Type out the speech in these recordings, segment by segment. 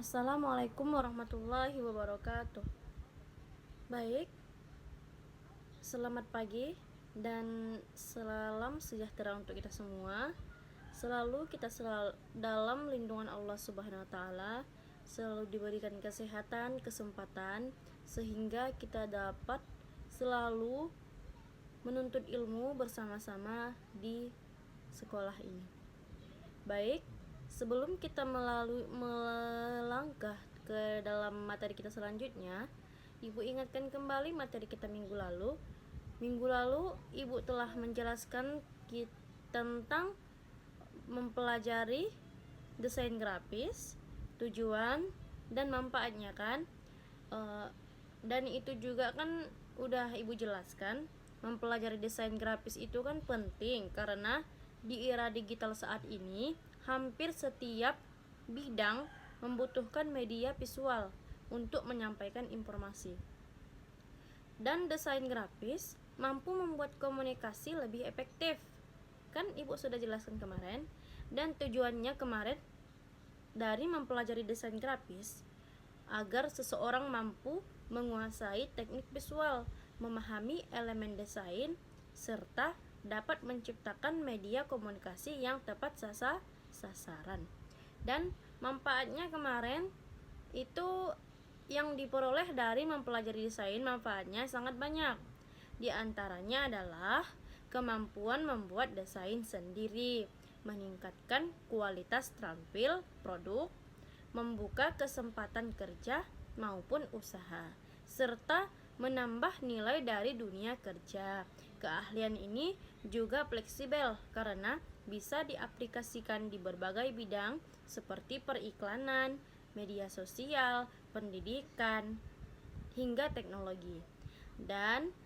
Assalamualaikum warahmatullahi wabarakatuh. Baik, selamat pagi dan salam sejahtera untuk kita semua. Selalu kita dalam lindungan Allah Subhanahu wa taala, selalu diberikan kesehatan, kesempatan sehingga kita dapat selalu menuntut ilmu bersama-sama di sekolah ini. Baik, sebelum kita melangkah ke dalam materi kita selanjutnya, Ibu ingatkan kembali materi kita minggu lalu. Minggu lalu Ibu telah menjelaskan tentang mempelajari desain grafis, tujuan dan manfaatnya kan. Dan itu juga kan udah Ibu jelaskan, mempelajari desain grafis itu kan penting karena di era digital saat ini hampir setiap bidang membutuhkan media visual untuk menyampaikan informasi. Dan desain grafis mampu membuat komunikasi lebih efektif. Kan Ibu sudah jelaskan kemarin. Dan tujuannya kemarin dari mempelajari desain grafis agar seseorang mampu menguasai teknik visual, memahami elemen desain, serta dapat menciptakan media komunikasi yang tepat sasaran. Dan manfaatnya kemarin itu yang diperoleh dari mempelajari desain, manfaatnya sangat banyak. Di antaranya adalah kemampuan membuat desain sendiri, meningkatkan kualitas tampil produk, membuka kesempatan kerja maupun usaha, serta menambah nilai dari dunia kerja. Keahlian ini juga fleksibel karena bisa diaplikasikan di berbagai bidang seperti periklanan, media sosial, pendidikan, hingga teknologi. Dan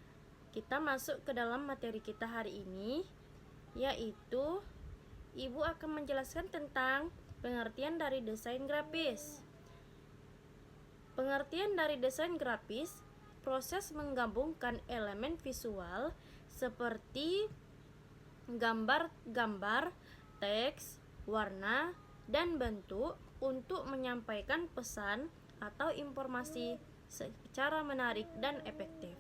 kita masuk ke dalam materi kita hari ini, yaitu Ibu akan menjelaskan tentang pengertian dari desain grafis. Pengertian dari desain grafis, proses menggabungkan elemen visual seperti gambar, teks, warna, dan bentuk untuk menyampaikan pesan atau informasi secara menarik dan efektif.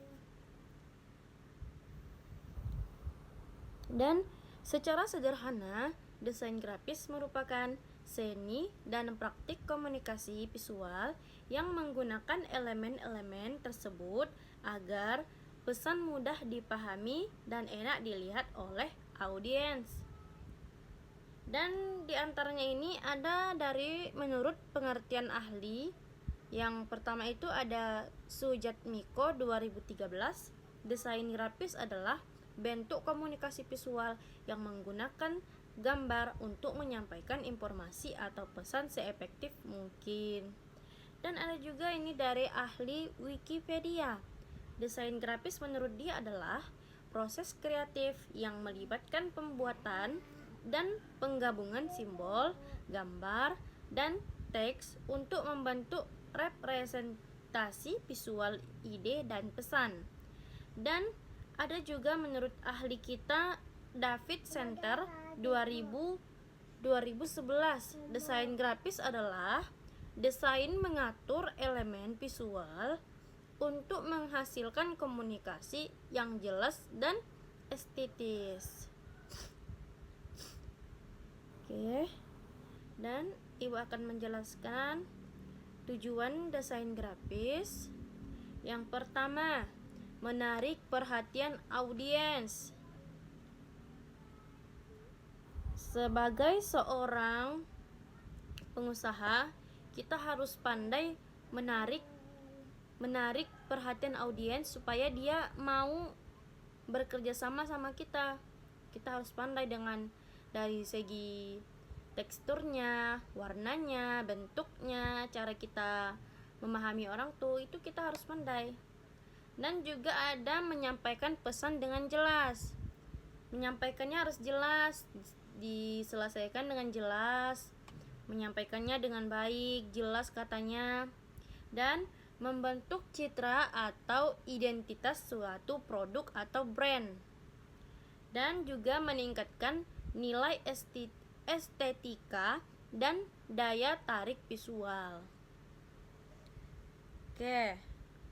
Dan secara sederhana, desain grafis merupakan seni dan praktik komunikasi visual yang menggunakan elemen-elemen tersebut agar pesan mudah dipahami dan enak dilihat oleh audiens. Dan diantaranya ini ada dari menurut pengertian ahli. Yang pertama itu ada Sujatmiko 2013. Desain grafis adalah bentuk komunikasi visual yang menggunakan gambar untuk menyampaikan informasi atau pesan seefektif mungkin. Dan ada juga ini dari ahli Wikipedia. Desain grafis menurut dia adalah proses kreatif yang melibatkan pembuatan dan penggabungan simbol, gambar, dan teks untuk membentuk representasi visual ide dan pesan. Dan ada juga menurut ahli kita David Center 2011, desain grafis adalah desain mengatur elemen visual untuk menghasilkan komunikasi yang jelas dan estetis. Oke. Dan Ibu akan menjelaskan tujuan desain grafis. Yang pertama, menarik perhatian audiens. Sebagai seorang pengusaha, kita harus pandai menarik perhatian audiens supaya dia mau bekerja sama kita. Kita harus pandai dengan dari segi teksturnya, warnanya, bentuknya, cara kita memahami orang tuh, itu kita harus pandai. Dan juga ada menyampaikan pesan dengan jelas. Menyampaikannya harus jelas, diselesaikan dengan jelas, menyampaikannya dengan baik, jelas katanya, dan membentuk citra atau identitas suatu produk atau brand. Dan juga meningkatkan nilai estetika dan daya tarik visual. Oke,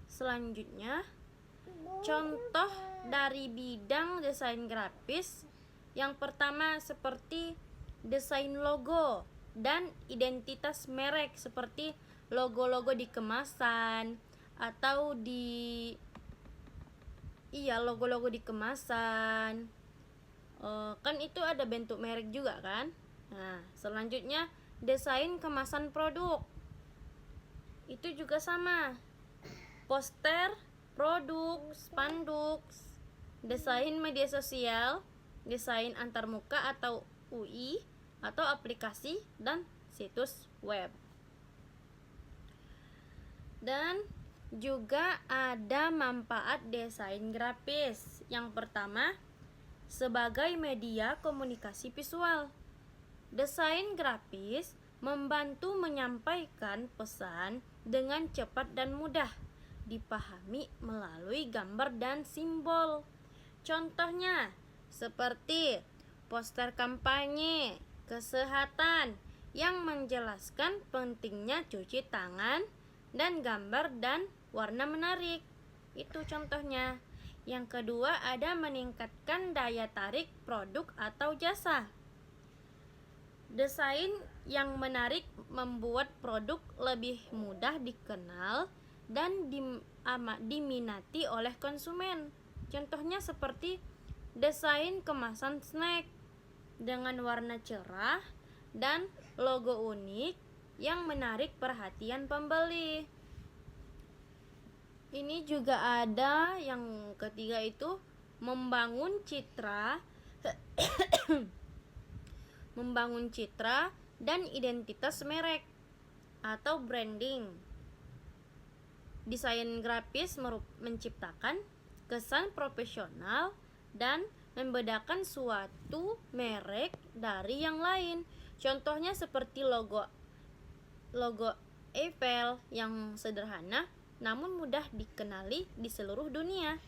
selanjutnya contoh dari bidang desain grafis. Yang pertama seperti desain logo dan identitas merek, seperti logo-logo di kemasan atau logo-logo di kemasan. Kan itu ada bentuk merek juga kan. Nah, selanjutnya desain kemasan produk. Itu juga sama. Poster, produk, spanduk, desain media sosial, desain antarmuka atau UI, atau aplikasi dan situs web. Dan juga ada manfaat desain grafis. Yang pertama, sebagai media komunikasi visual. Desain grafis membantu menyampaikan pesan dengan cepat dan mudah dipahami melalui gambar dan simbol. Contohnya seperti poster kampanye kesehatan yang menjelaskan pentingnya cuci tangan dan gambar dan warna menarik. Itu contohnya. Yang kedua, ada meningkatkan daya tarik produk atau jasa. Desain yang menarik membuat produk lebih mudah dikenal dan diminati oleh konsumen. Contohnya seperti desain kemasan snack dengan warna cerah dan logo unik yang menarik perhatian pembeli. Ini juga ada yang ketiga, itu membangun citra membangun citra dan identitas merek atau branding. Desain grafis menciptakan kesan profesional dan membedakan suatu merek dari yang lain. Contohnya seperti logo Eiffel yang sederhana namun mudah dikenali di seluruh dunia.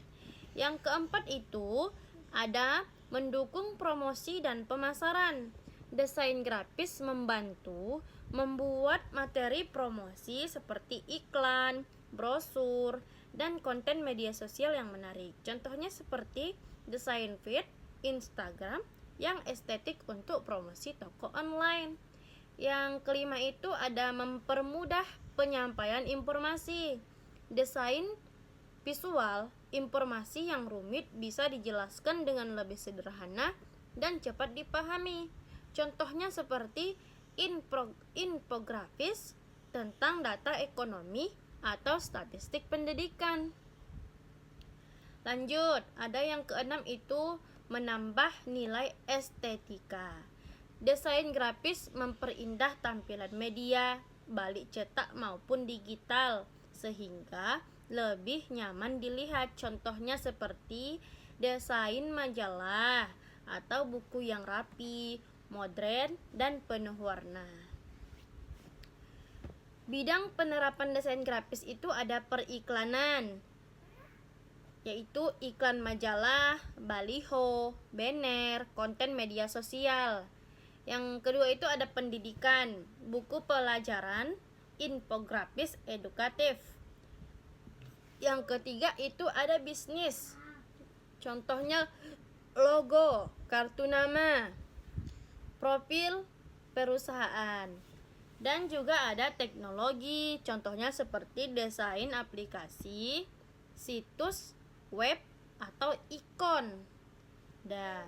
Yang keempat itu ada mendukung promosi dan pemasaran. Desain grafis membantu membuat materi promosi seperti iklan, brosur, dan konten media sosial yang menarik. Contohnya seperti desain feed Instagram yang estetik untuk promosi toko online. Yang kelima itu ada mempermudah penyampaian informasi. Desain visual informasi yang rumit bisa dijelaskan dengan lebih sederhana dan cepat dipahami. Contohnya seperti infografis tentang data ekonomi atau statistik pendidikan. Lanjut, ada yang keenam itu menambah nilai estetika. Desain grafis memperindah tampilan media, baik cetak maupun digital, sehingga lebih nyaman dilihat. Contohnya seperti desain majalah atau buku yang rapi, modern, dan penuh warna. Bidang penerapan desain grafis itu ada periklanan, yaitu iklan majalah, baliho, banner, konten media sosial. Yang kedua itu ada pendidikan, buku pelajaran, infografis edukatif. Yang ketiga itu ada bisnis, contohnya logo, kartu nama, profil perusahaan. Dan juga ada teknologi, contohnya seperti desain aplikasi, situs web, atau ikon. Dan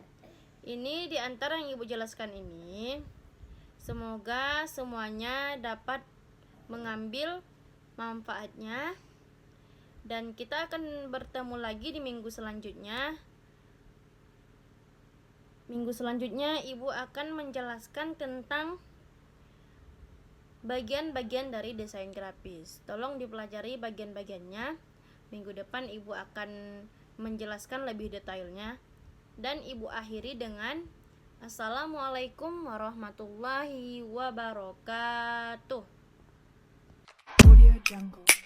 ini di antara yang Ibu jelaskan ini. Semoga semuanya dapat mengambil manfaatnya. Dan kita akan bertemu lagi di minggu selanjutnya. Minggu selanjutnya Ibu akan menjelaskan tentang bagian-bagian dari desain grafis. Tolong dipelajari bagian-bagiannya. Minggu depan Ibu akan menjelaskan lebih detailnya. Dan Ibu akhiri dengan Assalamualaikum warahmatullahi wabarakatuh. Audio Jungle.